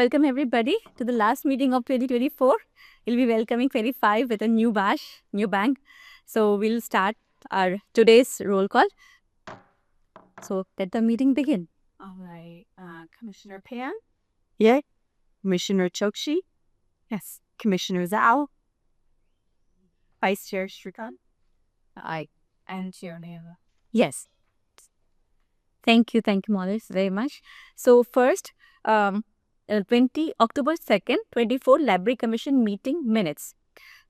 welcome everybody to the last meeting of 2024. We'll be welcoming 25 with a new bash, new bang. So we'll start our today's roll call. So let the meeting begin. All right. Commissioner Pan? Yeah. Commissioner Chokshi? Yes. Commissioner Zhao? Vice Chair Shrikant? Aye. And Chair Neva. Yes. Thank you, Mollis, very much. So first, 20 October 2nd, 24 Library Commission meeting minutes.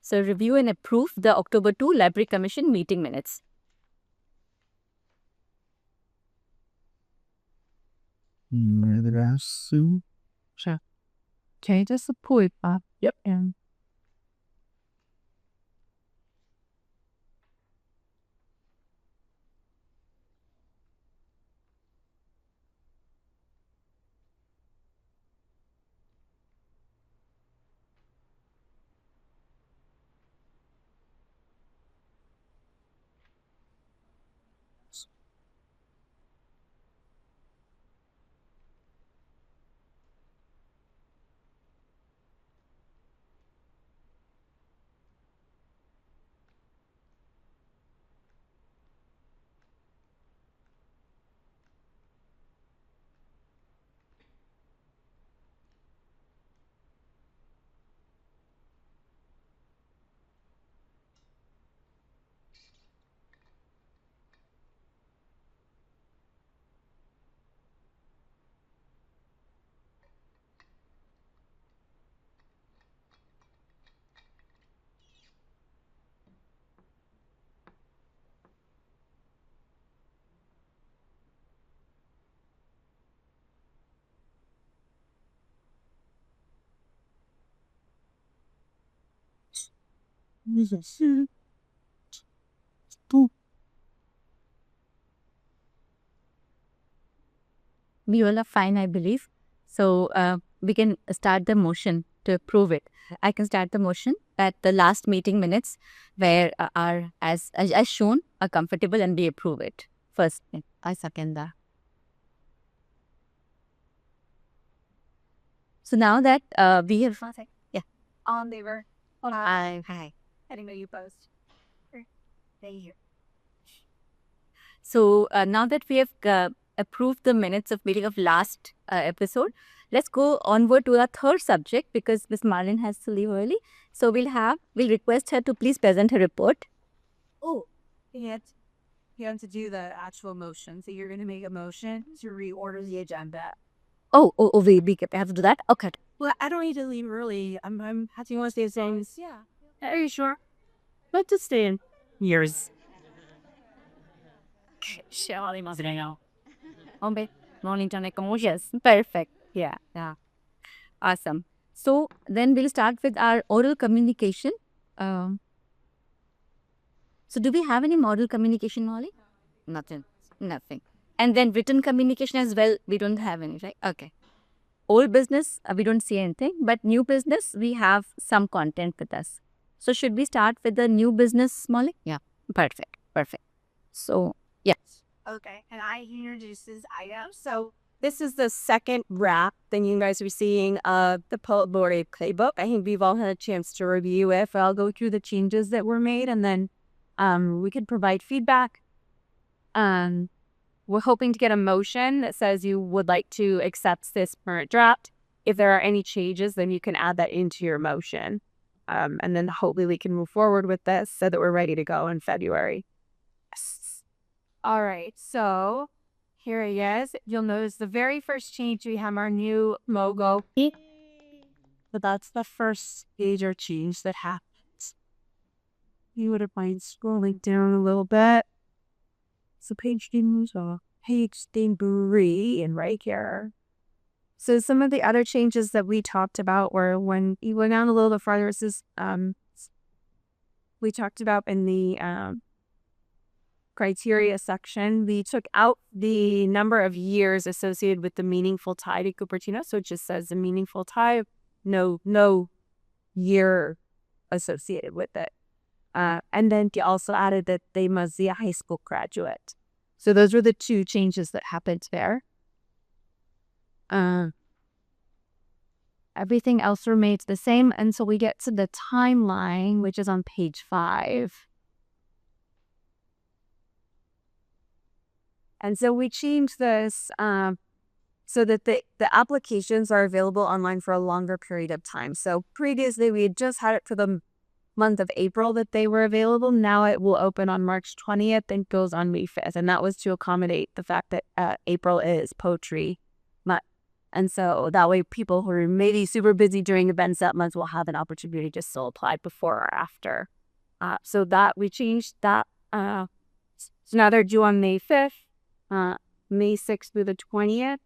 So review and approve the October 2 Library Commission meeting minutes. Sure. Okay, just pull it up. Yep. And We all are fine, I believe. So we can start the motion to approve it. I can start the motion that the last meeting minutes where are as shown are comfortable and we approve it. First, I second that. So now that we have All in favor? hi. I didn't know you post. Thank you. So now that we have approved the minutes of meeting of last episode, let's go onward to our third subject because Miss Marlin has to leave early. So we'll request her to please present her report. Oh, you have to do the actual motion. So you're going to make a motion to reorder the agenda. We have to do that? Okay. Well, I don't need to leave early. How do you want to stay the same? Yeah. Are you sure? But to stay in years. Yes, perfect. Yeah. Awesome. So then we'll start with our oral communication. So do we have any oral communication, Molly? Nothing. And then written communication as well, we don't have any, right? Okay. Old business, we don't see anything, but new business, we have some content with us. So should we start with the new business, Molly? Yeah. Perfect. So, yes. Okay, and I introduce this item. So this is the second wrap that you guys are seeing of the Poet Laureate Playbook. I think we've all had a chance to review it. I'll go through the changes that were made and then we could provide feedback. We're hoping to get a motion that says you would like to accept this current draft. If there are any changes, then you can add that into your motion. And then hopefully we can move forward with this so that we're ready to go in February. Yes. All right, so here he is. You'll notice the very first change, we have our new logo. But that's the first major change that happens. You would mind scrolling down a little bit. So page three and right here. So some of the other changes that we talked about were when you went down a little bit farther, this is we talked about in the criteria section, we took out the number of years associated with the meaningful tie to Cupertino. So it just says the meaningful tie, no year associated with it. And then he also added that they must be a high school graduate. So those were the two changes that happened there. Everything else remains the same until we get to the timeline, which is on page 5. And so we changed this so that the applications are available online for a longer period of time. So previously we had just had it for the month of April that they were available. Now it will open on March 20th and goes on May 5th. And that was to accommodate the fact that April is poetry month. And so that way people who are maybe super busy during events that month will have an opportunity to still apply before or after. So that we changed that. So now they're due on May 5th, May 6th through the 20th.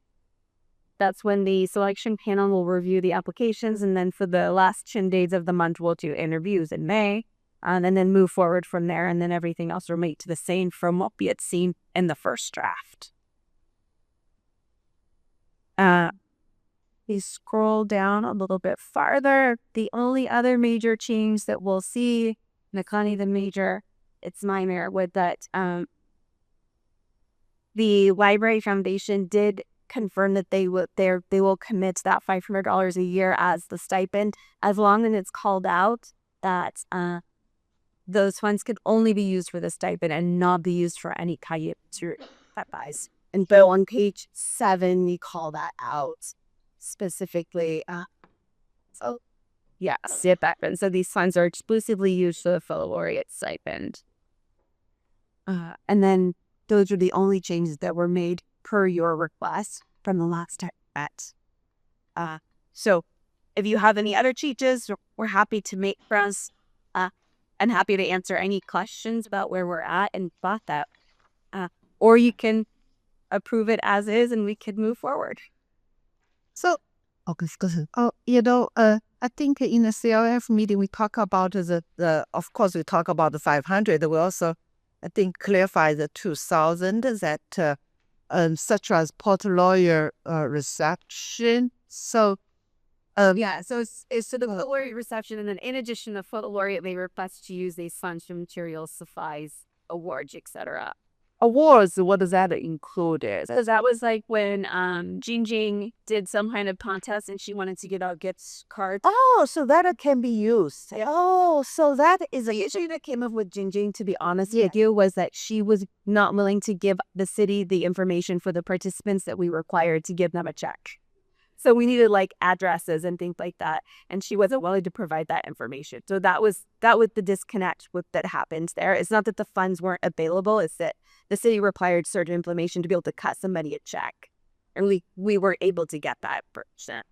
That's when the selection panel will review the applications. And then for the last 10 days of the month, we'll do interviews in May and then move forward from there. And then everything else remains the same from what we had seen in the first draft. We scroll down a little bit farther. The only other major change that we'll see, Nakani the major, it's minor, with that the Library Foundation did confirm that they will commit that $500 a year as the stipend, as long as it's called out that those funds could only be used for the stipend and not be used for any kaya buys. And Bill on page 7, we call that out specifically. So yeah, and so these funds are exclusively used for the fellow laureate stipend. And then those are the only changes that were made per your request from the last time. So if you have any other changes, we're happy to make for us and happy to answer any questions about where we're at and about that. Or you can approve it as is and we could move forward. So, okay, I think in the CLF meeting we talk about of course we talk about the 500. We also, I think, clarify the 2,000 that such as port lawyer reception. So, so it's to the photo laureate reception, and then in addition, the photo laureate may request to use these funds for materials, supplies, awards, etc. Awards, what does that include? So that was like when Jingjing did some kind of contest and she wanted to get a gift card. Oh, so that can be used. Oh, so that is The issue that came up with Jingjing, to be honest with you, was that she was not willing to give the city the information for the participants that we required to give them a check. So we needed like addresses and things like that, and she wasn't willing to provide that information. So that was the disconnect that happened there. It's not that the funds weren't available; it's that the city required certain information to be able to cut somebody a check, and we were able to get that percent.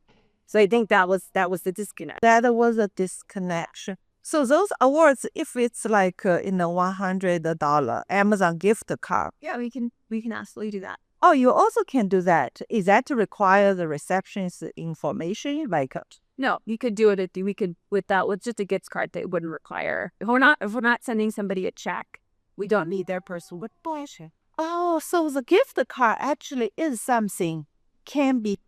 So I think that was the disconnect. That was a disconnection. So those awards, if it's like $100 Amazon gift card. Yeah, we can absolutely do that. Oh, you also can do that. Is that to require the receptionist information? No, you could do it. With just a gift card, that wouldn't require. If we're not sending somebody a check, we don't need their personal. Oh, so the gift card actually is something can be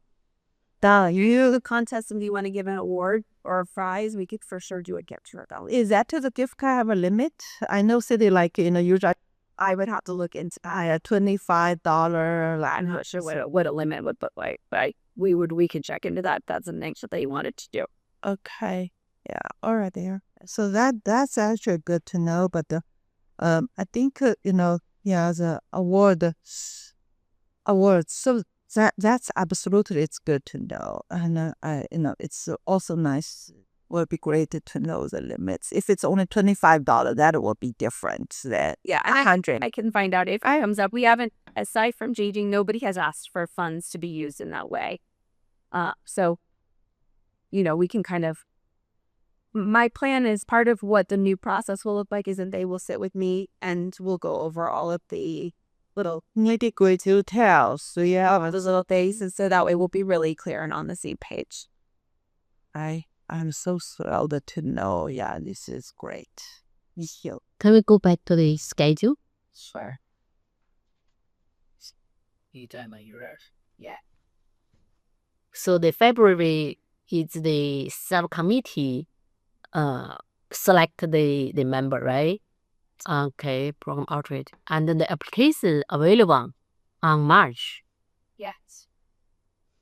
done. You contest them. Do you want to give an award or a prize? We could for sure do a gift card. Is that to the gift card have a limit? I know city usually. I would have to look into $25. I'm not sure what a limit would look like, but we could check into that. That's an thing that they wanted to do. Okay, yeah, all right there. So that's actually good to know. But I think the awards. So that's absolutely it's good to know, and it's also nice. Would be great to know the limits. If it's only $25, that will be different than 100. I can find out if it comes up. We haven't, aside from JD, nobody has asked for funds to be used in that way. So, we can kind of. My plan is part of what the new process will look like is that they will sit with me and we'll go over all of the little nitty-gritty details. So those little things, and so that way we'll be really clear and on the same page. I'm so thrilled to know. Yeah, this is great. Thank you. Can we go back to the schedule? Sure. Yeah. So the February is the subcommittee select the member, right? Okay, program outreach. And then the application available on March. Yes.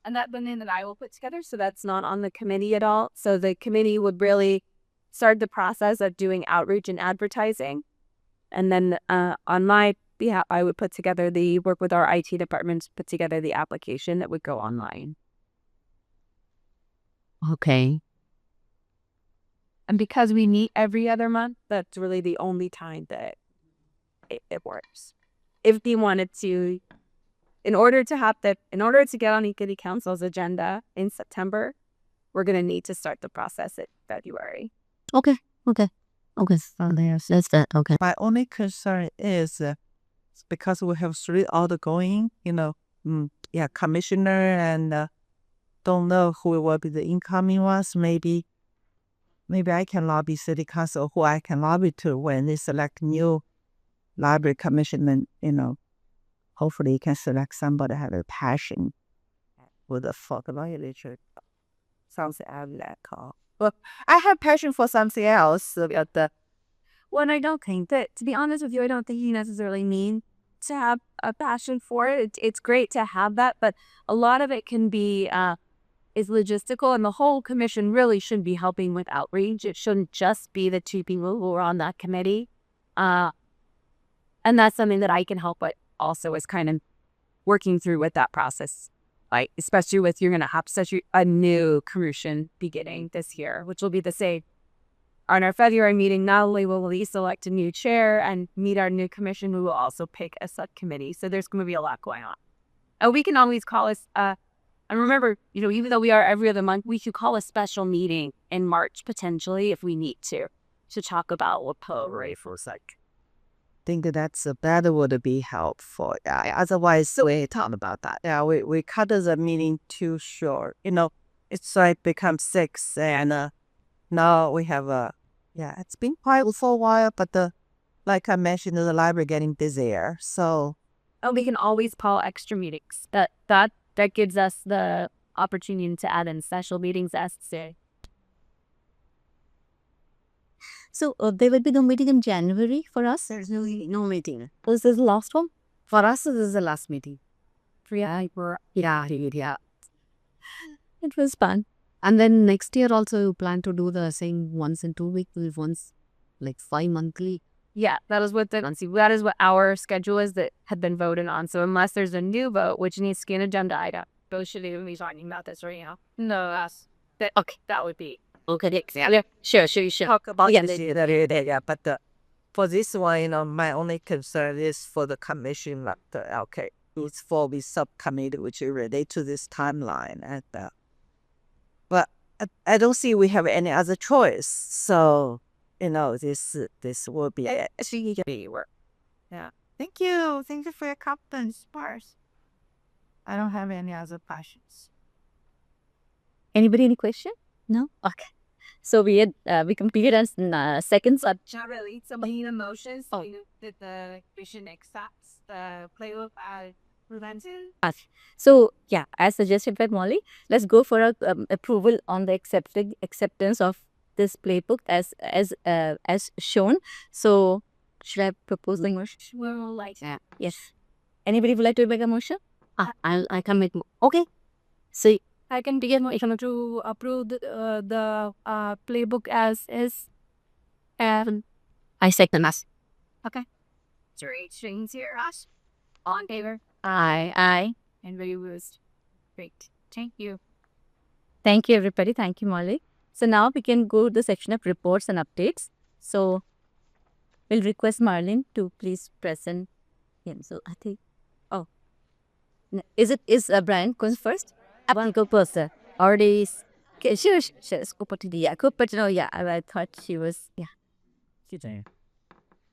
and that Benin that I will put together. So that's not on the committee at all. So the committee would really start the process of doing outreach and advertising. And then on my behalf, I would put together work with our IT department to put together the application that would go online. Okay. And because we meet every other month, that's really the only time that it works. If they wanted to, in order to get on Equity Council's agenda in September, we're going to need to start the process in February. Okay. So that's that. Okay. My only concern is because we have 3 outgoing, commissioner, and don't know who will be the incoming ones. Maybe I can lobby city council who I can lobby to when they select new library commissioner. Hopefully you can select somebody have a passion with the folk literature. Something I like. But I have passion for something else. Well, and I don't think that, to be honest with you, I don't think you necessarily need to have a passion for it. It's great to have that, but a lot of it can be is logistical, and the whole commission really should be helping with outreach. It shouldn't just be the 2 people who are on that committee. And that's something that I can help with also, is kind of working through with that process. Like, especially with, you're going to have such a new commission beginning this year, which will be the same. On our February meeting, not only will we select a new chair and meet our new commission, we will also pick a subcommittee. So there's going to be a lot going on. And we can always call us, and remember, even though we are every other month, we could call a special meeting in March potentially if we need to talk about what Poe for a sec. Think that would be helpful. Yeah. Otherwise, we talk about that. Yeah, we cut the meeting too short. It's like become 6, and now we have it's been quiet for a while, but like I mentioned, the library getting busier. So we can always call extra meetings. That gives us the opportunity to add in special meetings as necessary. So there will be no meeting in January for us? There's no meeting. This is the last one? For us, this is the last meeting. Yeah. Yeah. It was fun. And then next year also you plan to do the same once in 2 weeks, once like 5 monthly? Yeah, that is what our schedule is that had been voted on. So unless there's a new vote, which needs to be an agenda item, both should even be talking about this right now. No, that would be. Okay, yeah. Sure. talk about this later. But for this one, my only concern is for the commission. It's for the subcommittee which relate to this timeline, and but I don't see we have any other choice. So this will be work. Yeah. Thank you for your confidence, Mars. I don't have any other questions. Anybody any question? No? Okay. So we completed our second sub. Not really. Somebody need emotions. That the commission accepts the playbook prevention. So yeah, as suggested by Molly, let's go for a approval on the acceptance of this playbook as shown. So should I propose the motion? Well, like that. Yes. Anybody would like to make a motion? I can make. Okay. So I can begin motion to approve the playbook as is. And I second that. okay. 3 strings here, us. All in favor? Aye. Anybody was great. Thank you. Thank you, everybody. Thank you, Molly. So now we can go to the section of reports and updates. So we'll request Marlene to please present him. So I think, is Brian goes first? One go first. Already, okay, sure. Cupertino. Yeah, Cupertino. Yeah, I thought she was. Yeah.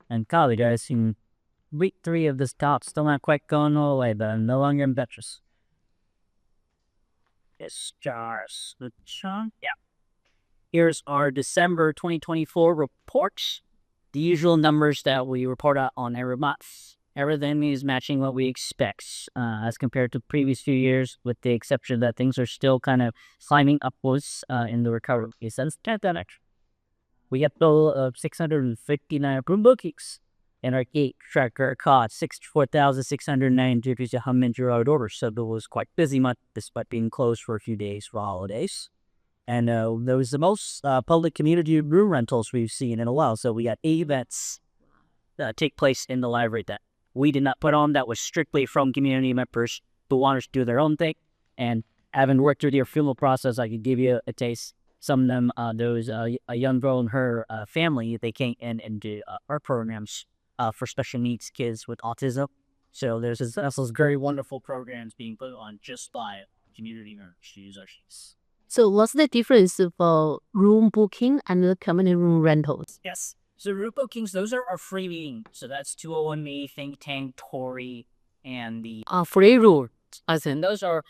And college, I assume week 3 of this talk, still not quite going all the way, but I'm no longer ambitious. Stars. Yeah. Here's our December 2024 reports. The usual numbers that we report out on every month. Everything is matching what we expect as compared to previous few years, with the exception that things are still kind of climbing upwards in the recovery since the pandemic. We get total of 659 approved bookings. and our gate tracker caught 64,690 degrees of orders. So it was quite busy month despite being closed for a few days for holidays. And there was the most public community room rentals we've seen in a while. So we got 8 events take place in the library that we did not put on. That was strictly from community members who wanted to do their own thing. And having worked through the approval process, I could give you a taste. Some of them, there was a young girl and her family. They came in and did art programs for special needs kids with autism. So there's those very wonderful programs being put on just by community members to use our sheets. So what's the difference for room booking and the community room rentals? Yes. So room bookings, those are our free meetings. So that's 201 Me, Think Tank, Tory, and the Free room, as in. and those are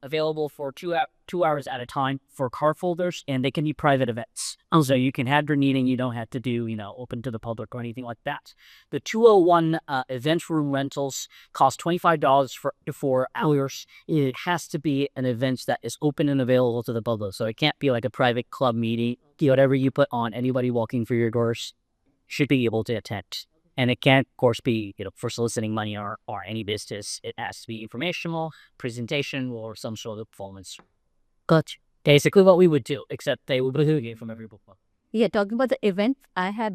available for 2 hours at a time for card holders, and they can be private events. So you can have your meeting. You don't have to do, open to the public or anything like that. The 201 event room rentals cost $25 for 4 hours. It has to be an event that is open and available to the public. So it can't be like a private club meeting. Whatever you put on, anybody walking through your doors should be able to attend. And it can't, of course, be for soliciting money or any business. It has to be informational, presentation, or some sort of performance. Gotcha. Basically what we would do, except they would be from every book club. Yeah, talking about the event,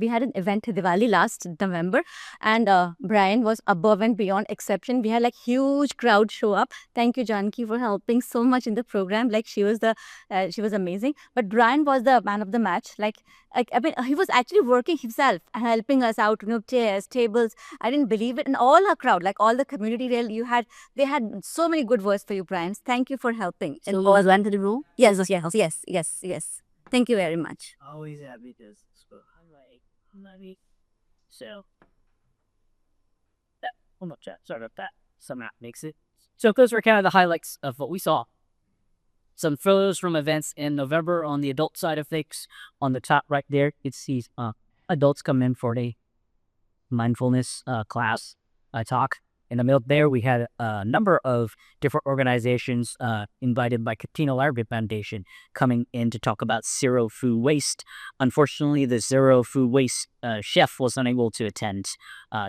we had an event Diwali last November, and Brian was above and beyond exception. We had like huge crowd show up. Thank you, Janki, for helping so much in the program. Like she was amazing. But Brian was the man of the match. He was actually working himself and helping us out. Chairs, tables. I didn't believe it. And all our crowd, like all the community, they had so many good words for you, Brian. Thank you for helping. So was went to the room? Yes. Thank you very much. Always happy to money. So that sorry about that. Somehow makes it. So those were kind of the highlights of what we saw. Some photos from events in November on the adult side of things. On the top right there, it sees adults come in for a mindfulness class talk. In the middle there, we had a number of different organizations invited by Cupertino Library Foundation coming in to talk about zero food waste. Unfortunately, the zero food waste chef was unable to attend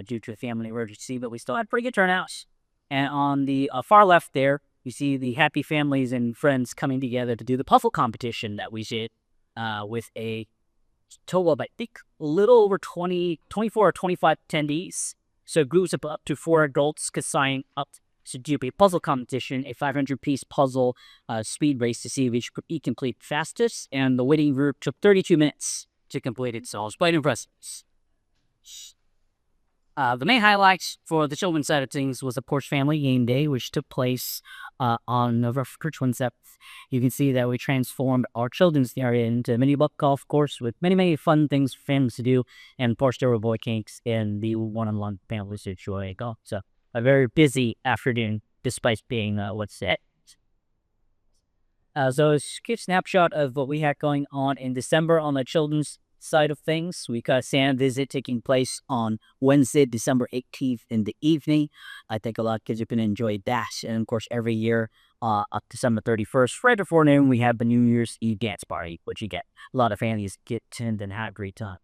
due to a family emergency, but we still had pretty good turnouts. And on the far left there, you see the happy families and friends coming together to do the puzzle competition that we did with a total of, I think, a little over 24 or 25 attendees. So groups of up to 4 adults could sign up to do a puzzle competition, a 500-piece puzzle speed race to see which could be complete fastest. And the waiting group took 32 minutes to complete it, so it was quite impressive. The main highlights for the children's side of things was, of course, Family Game Day, which took place on November 27th. You can see that we transformed our children's area into a mini buck golf course with many, many fun things for families to do. And, of course, there were boy cakes and the one-on-one families to enjoy golf. So a very busy afternoon, despite being what's it. So a quick snapshot of what we had going on in December on the children's side of things. We got a Santa visit taking place on Wednesday, December 18th in the evening. I think a lot of kids have been enjoyed that. And of course, every year, up December 31st, right before noon, we have the New Year's Eve dance party, which you get a lot of families get to and have a great time.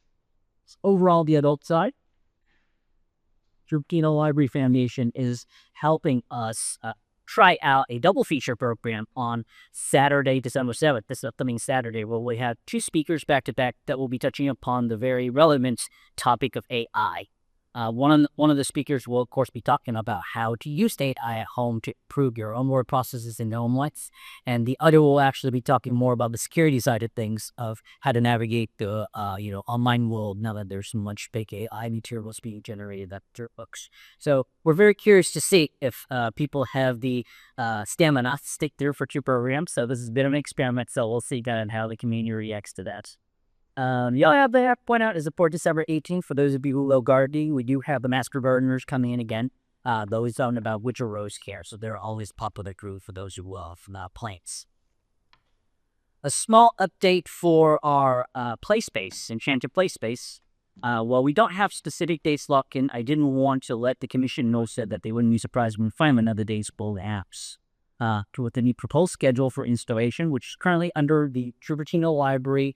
Overall, the adult side, Cupertino Library Foundation is helping us try out a double feature program on Saturday, December 7th, this upcoming Saturday, where we have 2 speakers back-to-back that will be touching upon the very relevant topic of AI. One of the speakers will, of course, be talking about how to use AI at home to improve your own word processes in home lights. And the other will actually be talking more about the security side of things, of how to navigate the online world now that there's so much fake AI materials being generated at their books. So we're very curious to see if people have the stamina to stick through for 2 programs. So this has been an experiment, so we'll see kind of how the community reacts to that. The other thing I have to point out is for December 18th, for those of you who love gardening, we do have the Master Gardeners coming in again. Those talking about Winter Rose Care, so they're always popular group for those who love plants. A small update for our play space, Enchanted Play Space. While we don't have specific dates locked in, I didn't want to let the commission know said that they wouldn't be surprised when we find another date's full apps. to the new proposed schedule for installation, which is currently under the Cupertino Library,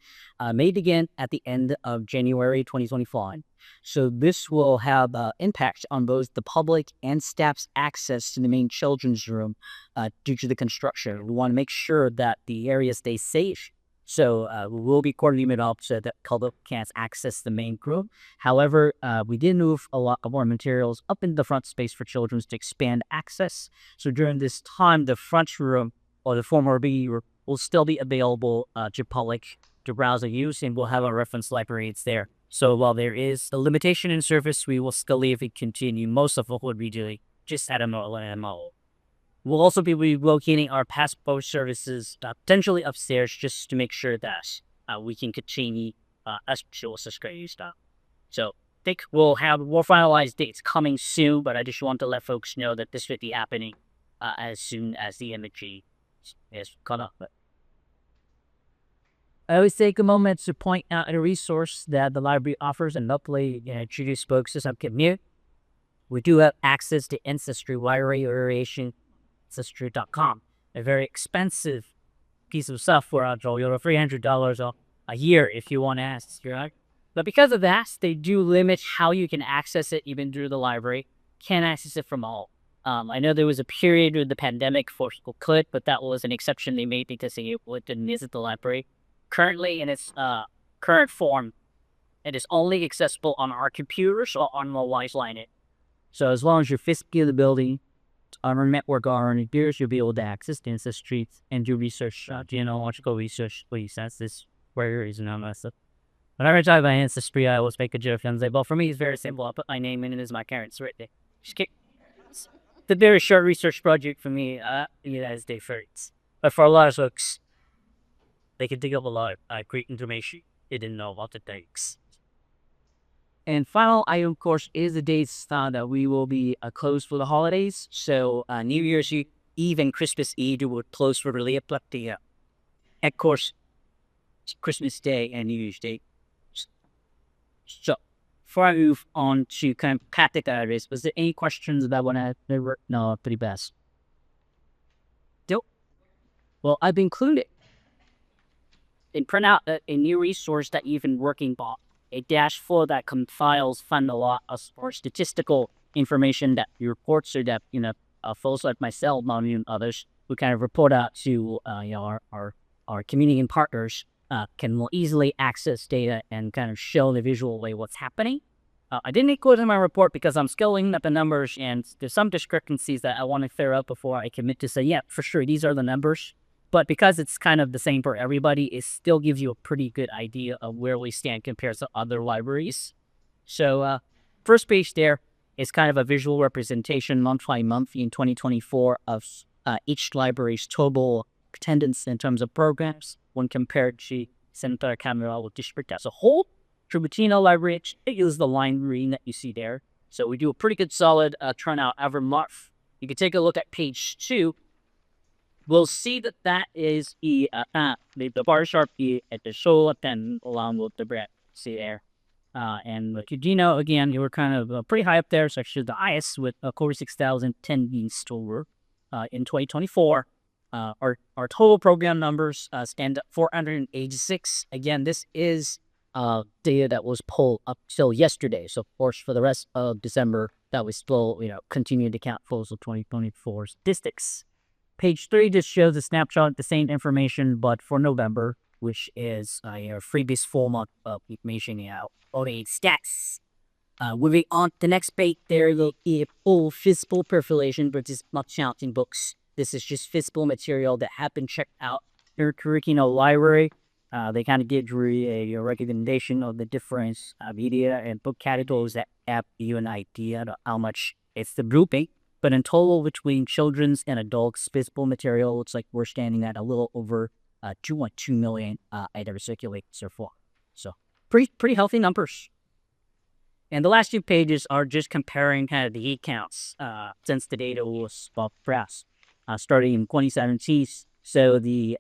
may begin at the end of January 2025. So this will have impact on both the public and staff's access to the main children's room due to the construction. We want to make sure that the area stays safe. So we will be coordinating it up so that public can access the main room. However, we did move a lot of more materials up into the front space for children to expand access. So during this time, the front room or the former B room will still be available to public to browse and use, and we'll have our reference libraries there. So while there is a limitation in service, we will still leave it continue most of what we're doing just at a MO. We'll also be relocating our passport services potentially upstairs just to make sure that we can continue as stuff. So I think we'll have more finalized dates coming soon, but I just want to let folks know that this will be happening as soon as the imaging is caught up. I always take a moment to point out a resource that the library offers and hopefully introduce folks to something new. We do have access to Ancestry Library Variation Ancestry.com, a very expensive piece of software. I'll draw you $300 a year if you want to ask. Right? But because of that, they do limit how you can access it even through the library. Can't access it from all. I know there was a period with the pandemic for people could, but that was an exception they made because they didn't visit the library. Currently, in its current form, it is only accessible on our computers or on mobile line. So as long as you're physically in the building, on our network or on computers, you'll be able to access the Ancestry and do research. Want to go research, please. That's this where is and all that stuff. Whenever I talk about Ancestry, I always make a joke and say, well, for me, it's very simple. I'll put my name in it as my parents right there. It's a very short research project for me, as they first. But for a lot of folks, they can dig up a lot of great information they didn't know about the things. And final item, of course, is the dates that we will be closed for the holidays. So New Year's Eve and Christmas Eve will close for the Leoplectia. Of course, Christmas Day and New Year's Day. So before I move on to kind of categories, was there any questions that I want to no, pretty best. Nope. Well, I've included and print out a new resource that you've been working on. A dashboard that compiles fund a lot of statistical information that reports or that folks like myself, and others who kind of report out to our community and partners can more easily access data and kind of show the visual way what's happening. I didn't include it in my report because I'm scaling up the numbers and there's some discrepancies that I want to clear up before I commit to say, yeah, for sure, these are the numbers. But because it's kind of the same for everybody, it still gives you a pretty good idea of where we stand compared to other libraries. So first page there is kind of a visual representation month by month in 2024 of each library's total attendance in terms of programs when compared to Santa Clara District as a whole. Cupertino Library is the line green that you see there. So we do a pretty good solid turnout every month. You can take a look at page 2. We'll see that is the bar chart at the show and along with the bread. See there. And with Cupertino, again, you were kind of pretty high up there. So actually the highest with 46,010 being stored in 2024. Our total program numbers stand at 486. Again, this is data that was pulled up till yesterday. So of course, for the rest of December, that was still continuing to count for 2024 statistics. Page 3 just shows a snapshot, the same information, but for November, which is our previous full month of information on stats. Moving on to the next page, there is a full physical perfilation, but it's not counting books. This is just physical material that have been checked out in your Cupertino Library. They kind of give you a recommendation of the different media and book categories that have you an idea of how much it's the grouping. But in total, between children's and adults, physical material looks like we're standing at a little over 2.2 million items circulated so far. So pretty healthy numbers. And the last 2 pages are just comparing kind of the heat counts since the data was pressed, starting in 2017. So the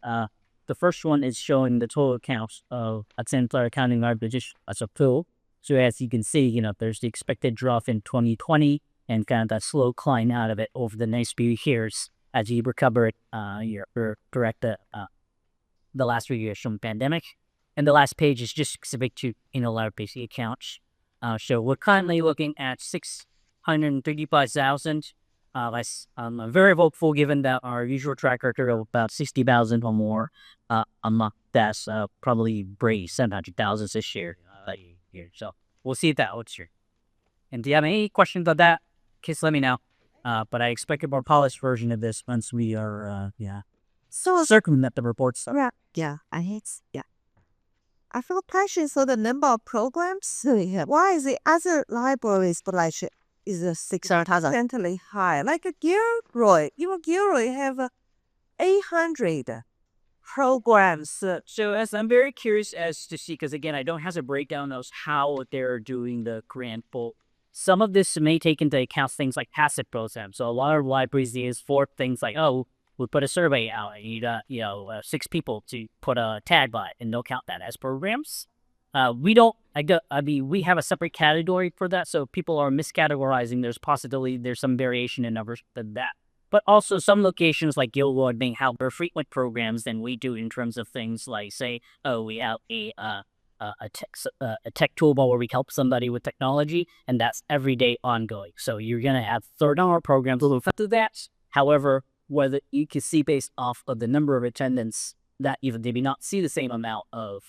first one is showing the total counts of Santa Clara County Library just as a whole. So as you can see, there's the expected drop in 2020 and kind of that slow climb out of it over the next few years. as you recovered your correct the last few years from pandemic. And the last page is just specific to library accounts. So we're currently looking at 635,000. I'm very hopeful given that our usual track record of about 60,000 or more a month. That's probably break 700,000 this year. So we'll see that this year. And do you have any questions on that? Just let me know. But I expect a more polished version of this once we are So circumvent the reports. yeah, I feel passion. So the number of programs, why is the other libraries like is significantly high? Like a Gilroy, even Gilroy have 800 programs. So as I'm very curious as to see, because again, I don't have a breakdown of how they're doing the grant pool. Some of this may take into account things like passive programs. So a lot of libraries use for things like, oh, we put a survey out. I need 6 people to put a tag by it, and they'll count that as programs. We don't. We have a separate category for that, so people are miscategorizing. There's possibility there's some variation in numbers than that. But also some locations like Gilroy may have more frequent programs than we do in terms of things like, say, oh, we have a tech toolbar where we help somebody with technology, and that's everyday ongoing. So you're gonna have third-hour programs a little to that. However, whether you can see based off of the number of attendance that even they may not see the same amount of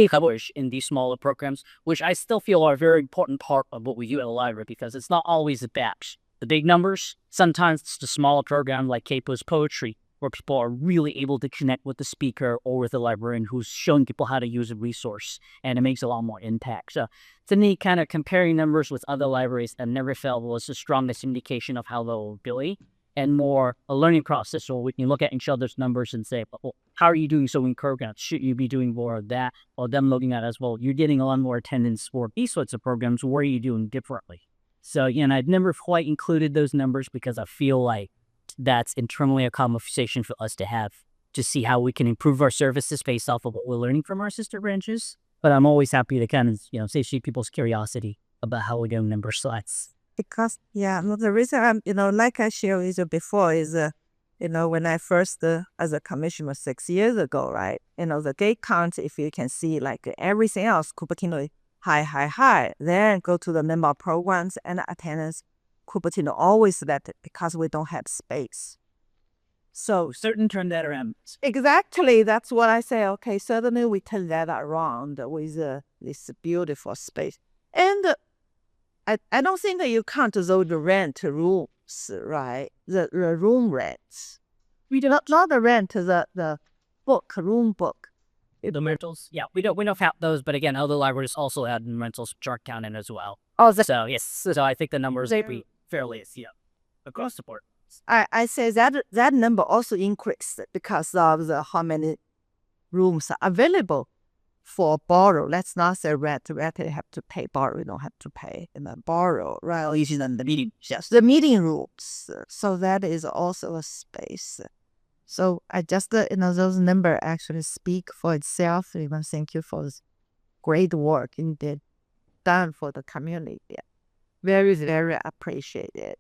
coverage in these smaller programs, which I still feel are a very important part of what we do at the library, because it's not always about the big numbers. Sometimes it's the smaller program like Capo's Poetry, where people are really able to connect with the speaker or with the librarian who's showing people how to use a resource, and it makes a lot more impact. So to me, kind of comparing numbers with other libraries, I've never felt was the strongest indication of how they'll be, and more a learning process. So we can look at each other's numbers and say, well, how are you doing so in programs? Should you be doing more of that? Or them looking at as well, you're getting a lot more attendance for these sorts of programs. What are you doing differently? So again, I've never quite included those numbers because I feel like that's internally a conversation for us to have to see how we can improve our services based off of what we're learning from our sister branches. But I'm always happy to kind of, satiate people's curiosity about how we're doing number slides. Because, the reason I'm, like I shared with you before is, when I first, as a commissioner 6 years ago, right? The gate count, if you can see, like everything else, Cupertino, high, then go to the number of programs and attendance. Cupertino always that because we don't have space. So Certain turn that around. exactly, that's what I say. Okay, suddenly we turn that around with this beautiful space. And I don't think that you count those rent rooms, right? The room rents. We do not the rent, the room book. The rentals, we don't count those, but again, other libraries also add rentals chart count in as well. Oh, So yes, so I think the numbers will be fairly across the board. I say that number also increased because of how many rooms are available for borrow. Let's not say rent. Rent you have to pay. Borrow you don't have to pay. And then borrow, right? Easy than the meeting. Yes. The meeting rooms. So that is also a space. So I just those numbers actually speak for itself. Even thank you for this great work indeed done for the community. Very, very appreciated.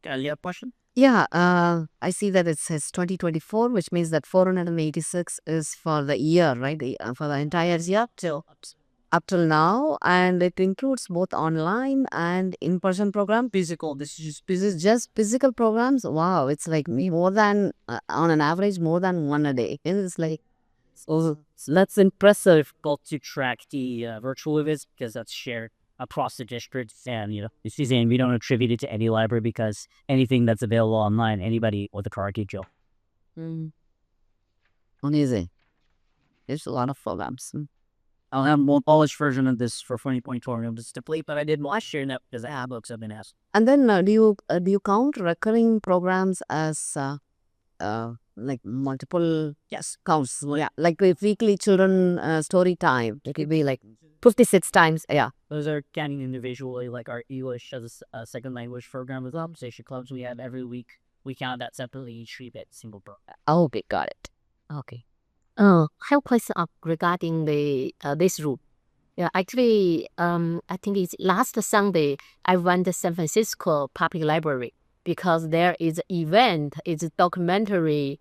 You have a question? Yeah, I see that it says 2024, which means that 486 is for the year, right? For the entire year up till now, and it includes both online and in-person programs. Physical. This is just physical programs. Wow, it's like more than on an average more than one a day. It's like So that's impressive. Difficult to track the virtual events because that's shared across the districts, and we don't attribute it to any library because anything that's available online, anybody with a card can go. amazing. There's a lot of programs. I'll have a more polished version of this for 2024. It's complete, but I did last year that because I have books I've been asked. And then do you count recurring programs as like multiple counts? Yeah, like the weekly children story time. It could be like 56 times. Yeah. Those are counting individually, like our English as a second language program with conversation clubs we have every week. We count that separately each week at single program. Okay, got it. Okay. I have a question regarding the this route. Yeah, actually, I think it's last Sunday I went to San Francisco Public Library. because there is an event, it's a documentary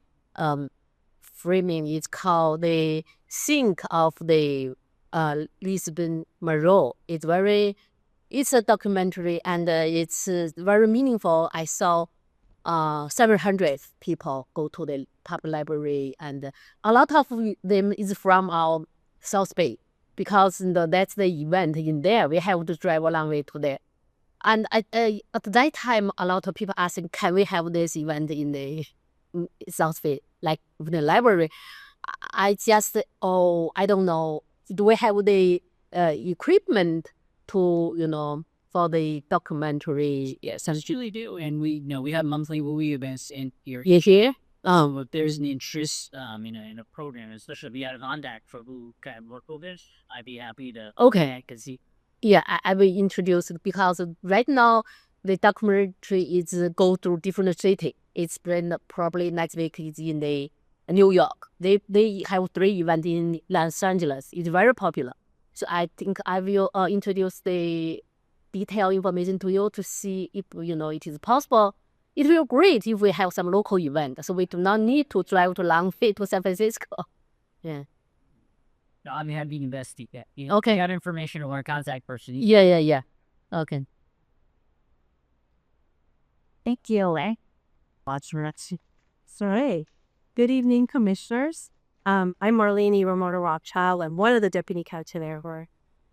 framing. It's called The Sink of the Lisbon Marrow. It's a documentary, and it's very meaningful. I saw 700 people go to the public library, and a lot of them is from our South Bay, because that's the event in there. We have to drive a long way to there. And at that time, a lot of people asking, can we have this event in the South Bay, like in the library? I just, I don't know. Do we have the equipment to, for the documentary? Yes, usually do, and we have monthly movie events in here. You here? If there's an interest, in a program, especially if you have contact for who can work with this, I'd be happy to. Okay. Because Yeah, I will introduce it, because right now the documentary is go through different city. It's probably next week is in the New York. They have 3 events in Los Angeles. It's very popular. So I think I will introduce the detailed information to you to see if it is possible. It will be great if we have some local event, so we do not need to drive to long way to San Francisco. Yeah. I'm happy to investigate. Okay. Got information or a contact person. Yeah. Okay. Thank you. So, good evening, commissioners. I'm Marlene Ramoto Rothschild. I'm one of the deputy co-chair,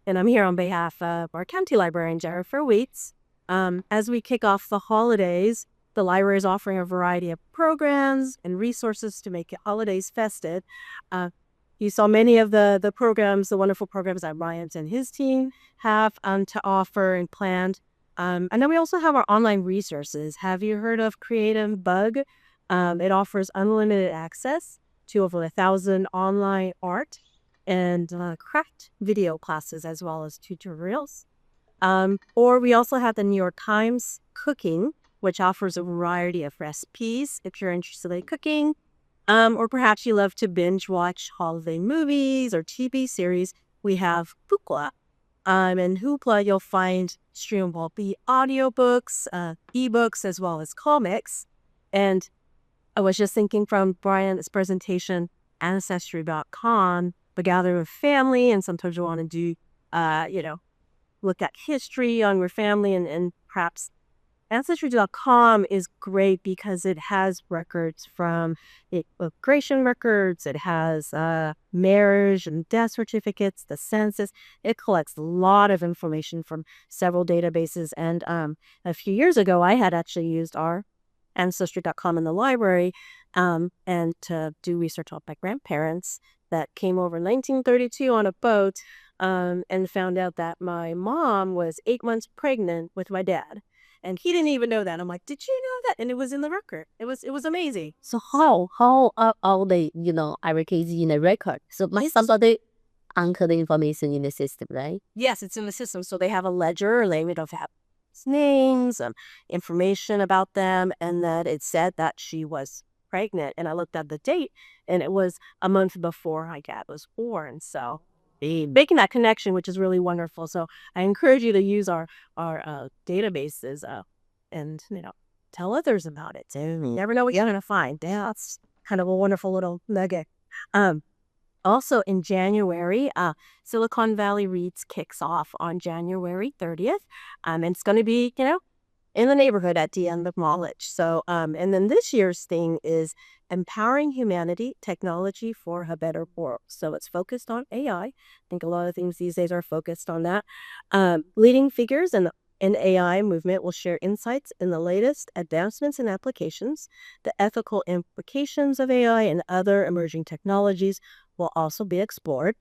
and I'm here on behalf of our county librarian, Jennifer Weitz. As we kick off the holidays, the library is offering a variety of programs and resources to make holidays festive. You saw many of the programs, the wonderful programs that Ryan and his team have to offer and planned. And then we also have our online resources. Have you heard of Creative Bug? It offers unlimited access to over 1,000 online art and craft video classes, as well as tutorials. Or we also have the New York Times Cooking, which offers a variety of recipes if you're interested in cooking. Or perhaps you love to binge watch holiday movies or TV series. We have Hoopla. In Hoopla, you'll find streamable audiobooks, ebooks, as well as comics. And I was just thinking from Brian's presentation, Ancestry.com, the gathering of family, and sometimes you want to do, look at history on your family, and perhaps Ancestry.com is great because it has records from immigration records. It has marriage and death certificates, the census. It collects a lot of information from several databases. And a few years ago, I had actually used our Ancestry.com in the library and to do research on my grandparents that came over in 1932 on a boat and found out that my mom was 8 months pregnant with my dad. And he didn't even know that. I'm like, did you know that? And it was in the record. It was amazing. So how are all the our cases in the record? So somebody anchor the information in the system, right? Yes, it's in the system. So they have a ledger, they would have names, information about them, and that it said that she was pregnant. And I looked at the date, and it was a month before my dad was born. So making that connection, which is really wonderful. So I encourage you to use our databases and tell others about it. You never know what you're gonna find. That's kind of a wonderful little nugget. Also in January, Silicon Valley Reads kicks off on January 30th. And it's going to be, in the neighborhood at the end of Knowledge. So, and then this year's thing is Empowering Humanity, Technology for a Better World. So it's focused on AI. I think a lot of things these days are focused on that. Leading figures in AI movement will share insights in the latest advancements and applications. The ethical implications of AI and other emerging technologies will also be explored.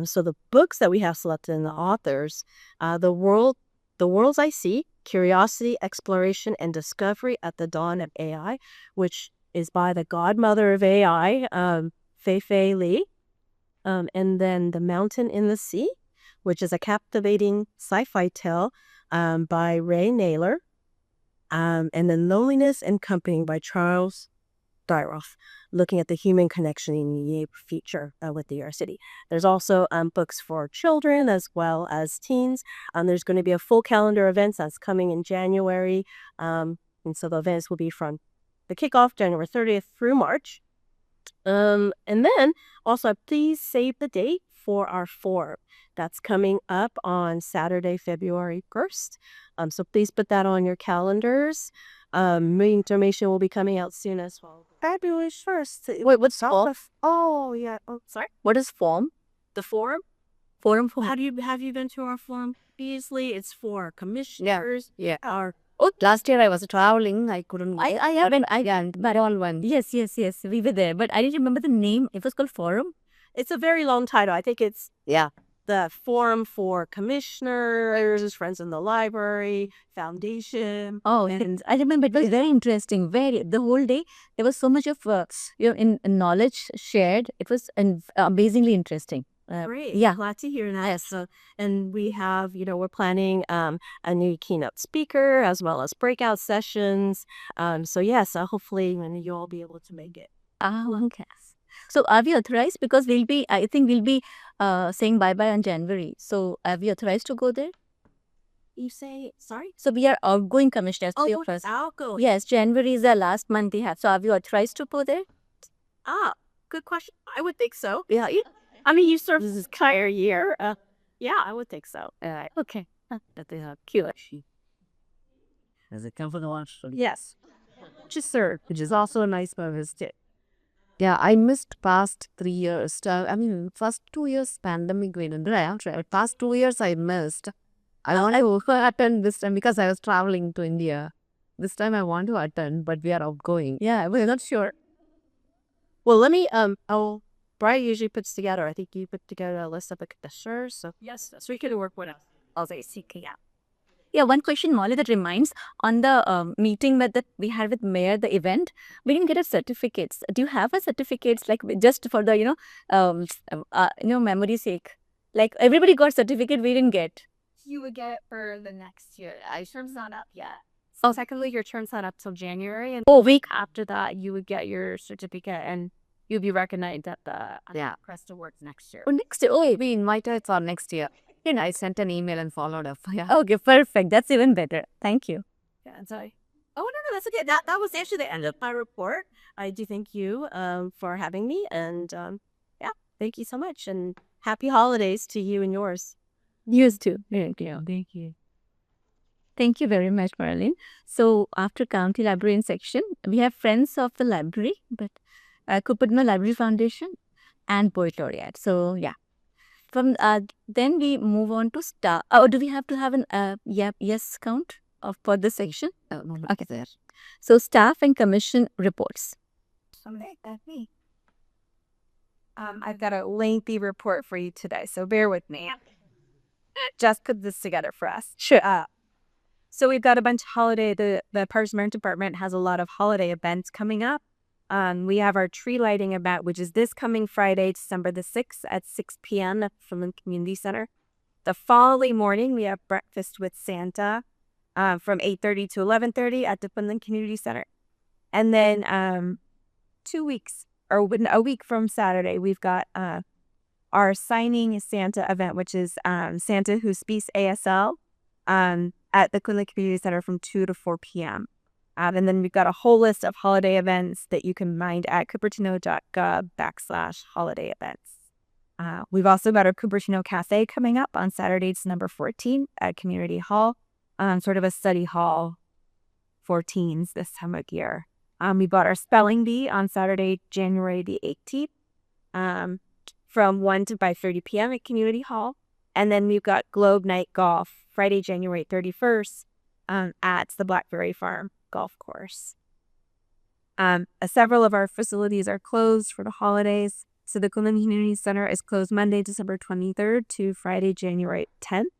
So the books that we have selected in the authors, The Worlds I See, Curiosity, Exploration, and Discovery at the Dawn of AI, which is by the godmother of AI, Fei Li. And then The Mountain in the Sea, which is a captivating sci-fi tale by Ray Naylor. And then Loneliness and Company by Charles Dyroff, looking at the human connection in the future with the city. There's also books for children as well as teens. There's going to be a full calendar of events that's coming in January. And so the events will be from the kickoff January 30th through March. And then also please save the date for our forum. That's coming up on Saturday, February 1st. So please put that on your calendars. Information will be coming out soon as well. February 1st. Wait, what's form? Oh, yeah. Oh, sorry. What is form? The forum? Forum for Have you been to our forum previously? It's for commissioners. Yeah. Our Last year I was traveling. I couldn't. I haven't. But all one. Yes. We were there, but I didn't remember the name. It was called Forum. It's a very long title. I think it's Yeah. the Forum for Commissioners, Friends in the Library, Foundation. Oh, and I remember it was very interesting. The whole day there was so much of in knowledge shared. It was amazingly interesting. Great. Yeah. Glad to hear that. So, and we have, we're planning a new keynote speaker as well as breakout sessions. So yes, hopefully when you'll all be able to make it. Okay. So are we authorized? Because I think we'll be saying bye-bye on January. So are we authorized to go there? You say, sorry? So we are outgoing commissioners. Oh, three of us. outgoing. Yes, January is the last month we have. So are we authorized to go there? Good question. I would think so. Yeah. I mean, you served this entire year. Yeah, I would think so. Okay. That is cute. Does it come from the lunch? Yes. Just sir, which is also a nice service too. Yeah, I missed past 3 years. First 2 years pandemic went right. Past 2 years I missed. I want to attend this time because I was traveling to India. This time I want to attend, but we are outgoing. Yeah, we're not sure. Well, let me, Brian usually puts together, I think you put together a list of the commissioners. So yes, so we can work with us. I'll say CK. Yeah, one question, Molly, that reminds on the meeting that we had with Mayor, the event, we didn't get a certificates. Do you have a certificates like just for the memory sake? Like everybody got certificate, we didn't get. You would get it for the next year. Your term's not up yet. So technically your term's not up till January. And week after that, you would get your certificate and you'll be recognized at the Crest Awards next year. Oh, next year. Oh, We invited for next year. I sent an email and followed up. Yeah. Okay, perfect. That's even better. Thank you. Yeah, and so no, that's okay. That was actually the end of my report. I do thank you for having me, and thank you so much, and happy holidays to you and yours. Yours too. Thank you. Thank you very much, Marilyn. So after County Librarian section, we have Friends of the Library, but Cupertino Library Foundation and Poet Laureate. So yeah. From then we move on to staff. Do we have to have an yes count for this section? No, okay, there. So staff and commission reports. I've got a lengthy report for you today, so bear with me. Just put this together for us. Sure. So we've got a bunch of holiday. The Parks and Rec Department has a lot of holiday events coming up. We have our tree lighting event, which is this coming Friday, December the 6th at 6 p.m. at the Community Center. The following morning, we have breakfast with Santa from 8:30 to 11:30 at the Finland Community Center. And then 2 weeks, or a week from Saturday, we've got our Signing Santa event, which is Santa Who Speaks ASL at the Finland Community Center from 2 to 4 p.m. And then we've got a whole list of holiday events that you can find at cupertino.gov/holiday events. We've also got our Cupertino Cafe coming up on Saturday, December 14th at Community Hall, sort of a study hall for teens this time of year. We bought our Spelling Bee on Saturday, January the 18th from 1 to 5:30 p.m. at Community Hall. And then we've got Globe Night Golf Friday, January 31st at the Blackberry Farm Golf Course. Several of our facilities are closed for the holidays. So the Cleveland Community Center is closed Monday, December 23rd to Friday, January 10th.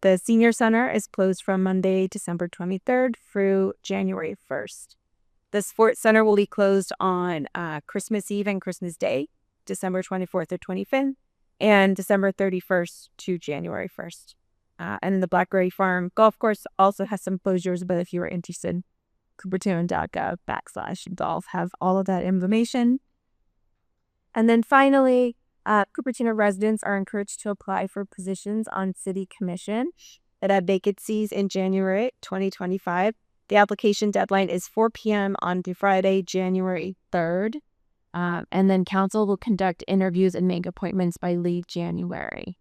The Senior Center is closed from Monday, December 23rd through January 1st. The Sports Center will be closed on Christmas Eve and Christmas Day, December 24th or 25th, and December 31st to January 1st. And the Blackberry Farm Golf Course also has some closures, but if you are interested, cupertino.gov/golf have all of that information. And then finally, Cupertino residents are encouraged to apply for positions on City Commission that have vacancies in January 2025. The application deadline is 4 p.m. on Friday, January 3rd. And then council will conduct interviews and make appointments by late January.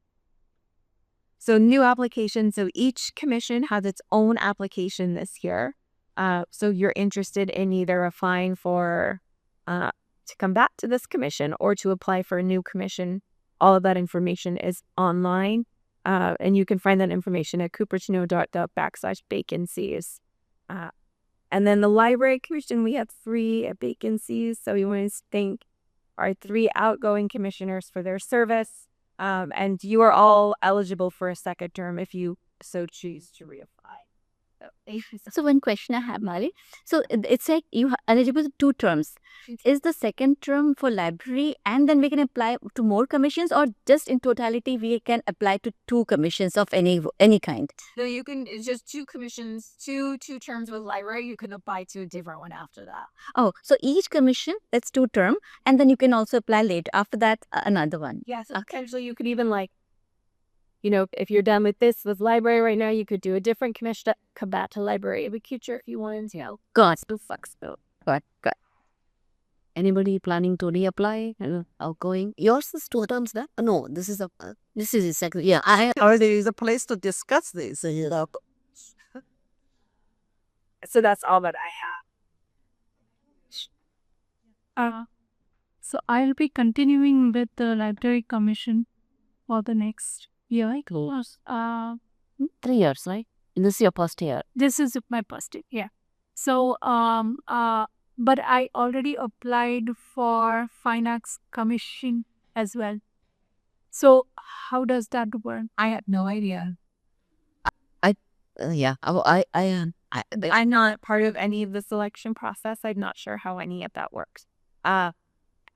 So new applications. So each commission has its own application this year. So you're interested in either applying for to come back to this commission or to apply for a new commission. All of that information is online. And you can find that information at cupertino.gov/vacancies. And then the library commission, we have 3 vacancies. So we want to thank our 3 outgoing commissioners for their service. And you are all eligible for a second term if you so choose to reapply. So one question I have, Mali. So it's like you are eligible to 2 terms. Is the second term for library and then we can apply to more commissions, or just in totality we can apply to 2 commissions of any kind? So you can, it's just 2 commissions, two terms with library. You can apply to a different one after that. Oh, so each commission, that's 2 term, and then you can also apply later. After that, another one. Yeah, so potentially you could even if you're done with this with library right now, you could do a different commission, come back to library in the future if you wanted to. Got Still flexible. Good. Anybody planning to reapply? Outgoing? Yours is 2 terms, that? No, this is exactly, yeah. Or there is a place to discuss this, So that's all that I have. So I'll be continuing with the library commission for the next year. Cool. 3 3 years, right? This is your first year. This is my first year. Yeah. So but I already applied for Fine Arts Commission as well. So how does that work? I have no idea. Yeah. I'm not part of any of the selection process. I'm not sure how any of that works. I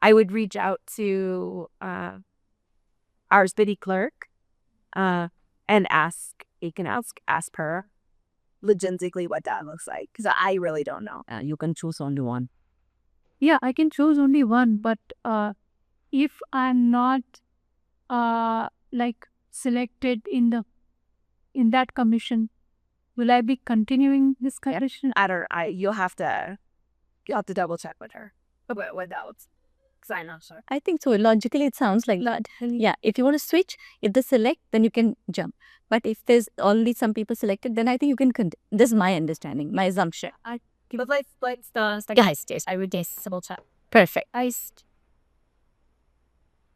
would reach out to our city clerk and ask her logistically what that looks like, because I really don't know. You can choose only one. Yeah, I can choose only one, but if I'm not selected in that commission, will I be continuing this commission? You'll have to double check with her what that looks. Because I'm not sure. I think so. Logically, it sounds like that. Yeah. If you want to switch, if they select, then you can jump. But if there's already some people selected, then I think you can this is my understanding, my assumption. But let's Guys, I would just double check. perfect.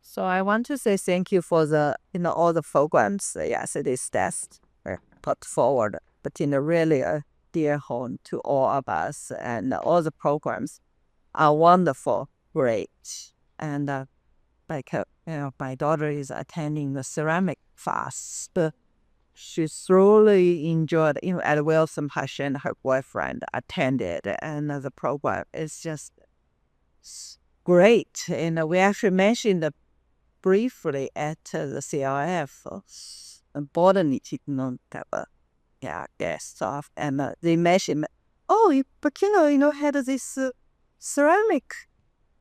So I want to say thank you for the all the programs yesterday's test were put forward, but really a dear home to all of us, and all the programs are wonderful, great, and my daughter is attending the ceramic class. She thoroughly enjoyed, at Wilson Passion, her boyfriend attended, and the program is just great. And we actually mentioned briefly at the CLF, botany guest off, and they mentioned, Cupertino, had this ceramic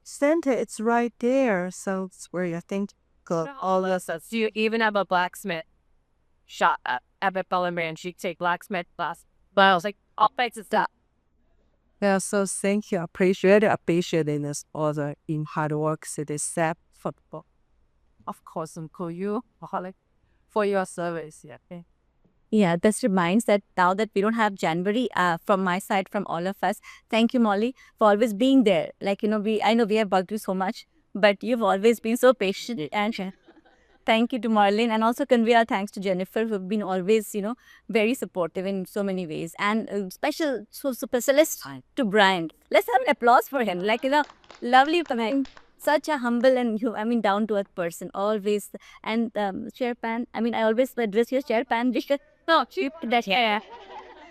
center. It's right there, so it's where I think All of us. Do you even have a blacksmith shop at Bellingham? She take blacksmith class. But I was like, all thanks and stuff. Yeah, so thank you. Appreciating this all the in hard work city staff football. Of course, and call you for your service. Yeah. Yeah, this reminds that now that we don't have January, from my side, from all of us, thank you, Molly, for always being there. I know we have bugged you so much, but you've always been so patient. And thank you to Marlene, and also convey our thanks to Jennifer, who've been always, very supportive in so many ways. And special specialist to Brian. Let's have an applause for him. Lovely, such a humble and down to earth person, always. And Chairpan, I always address your Chairpan. No,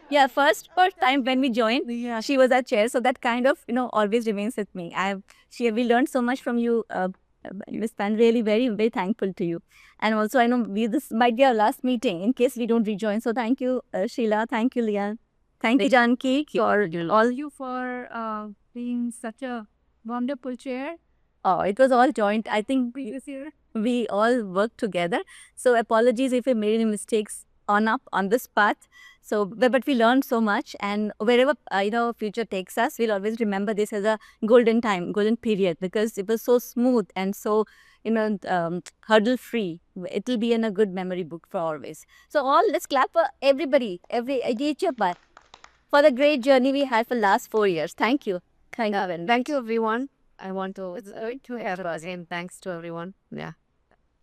yeah, first time when we joined, she was our chair, so that kind of always remains with me. We learned so much from you, Miss Pan. Really, very, very thankful to you. And also, I know this might be our last meeting in case we don't rejoin. So thank you, Sheila. Thank you, Lian. Thank you, Janki, All you for being such a wonderful chair. Oh, it was all joint. I think we all worked together. So apologies if I made any mistakes on up on this path. So, but we learned so much, and wherever future takes us, we'll always remember this as a golden time, golden period, because it was so smooth and so hurdle free. It'll be in a good memory book for always. So, let's clap for everybody, each of us, for the great journey we had for last 4 years. Thank you. Thank you. Thank you, everyone. I want to have again. Thanks to everyone. Yeah.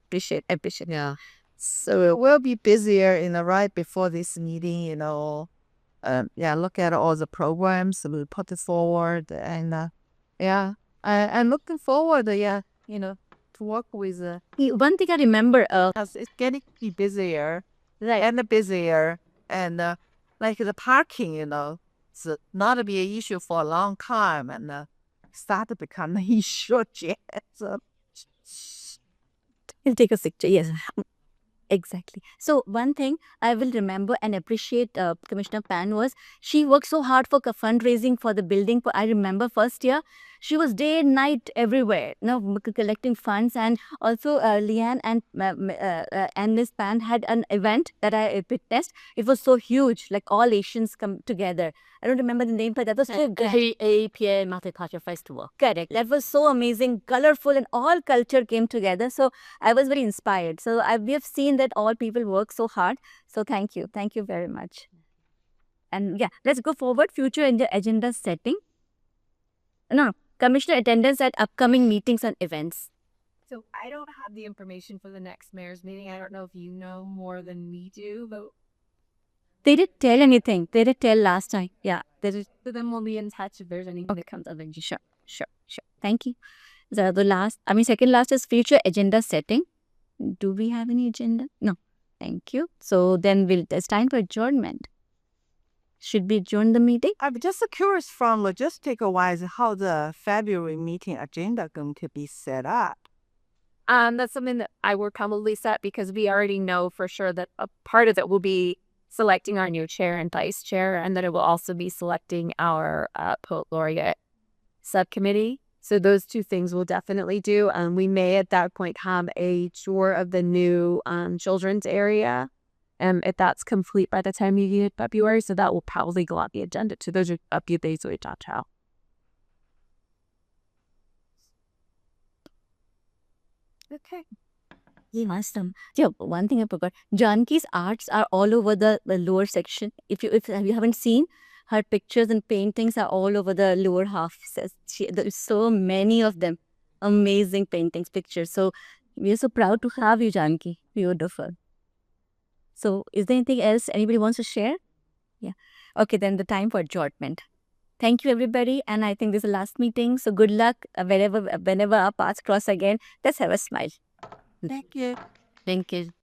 Appreciate. Yeah. So we'll be busier, right before this meeting, look at all the programs, we'll put it forward, and I'm looking forward, to work with, One thing I remember, as it's getting to be busier right. and busier, and like the parking, it's not be an issue for a long time, and start to become an issue. So He'll take a picture. Yes. Exactly. So one thing I will remember and appreciate Commissioner Pan was she worked so hard for fundraising for the building. I remember first year she was day and night everywhere, collecting funds, and also Leanne and Miss Pan had an event that I witnessed. It was so huge, like all Asians come together. I don't remember the name, but that was so great. APA Multicultural Festival. Correct. That was so amazing, colorful, and all culture came together. So I was very inspired. So we have seen that all people work so hard. So thank you. Thank you very much. And yeah, let's go forward. Future agenda setting. No, Commissioner attendance at upcoming meetings and events. So I don't have the information for the next mayor's meeting. I don't know if you know more than we do, but They didn't tell anything. They did tell last time. Yeah. so then we'll be in touch if there's anything that comes up. Sure. Thank you. Second last is future agenda setting. Do we have any agenda? No. Thank you. So then it's time for adjournment. Should we adjourn the meeting? I'm just curious from logistical wise how the February meeting agenda going to be set up. That's something that I will probably set because we already know for sure that a part of it will be selecting our new chair and vice chair, and that it will also be selecting our poet laureate subcommittee. So those two things we'll definitely do. We may at that point have a tour of the new children's area. If that's complete by the time you get February, so that will probably go on the agenda too. Those are a few days we talked about. Okay. Awesome. Yeah, one thing I forgot. Janki's arts are all over the lower section. If you haven't seen, her pictures and paintings are all over the lower half. There's so many of them. Amazing paintings, pictures. So we are so proud to have you, Janki. Beautiful. So is there anything else anybody wants to share? Yeah. Okay, then the time for adjournment. Thank you, everybody. And I think this is the last meeting. So good luck whenever our paths cross again. Let's have a smile. Thank you. Thank you.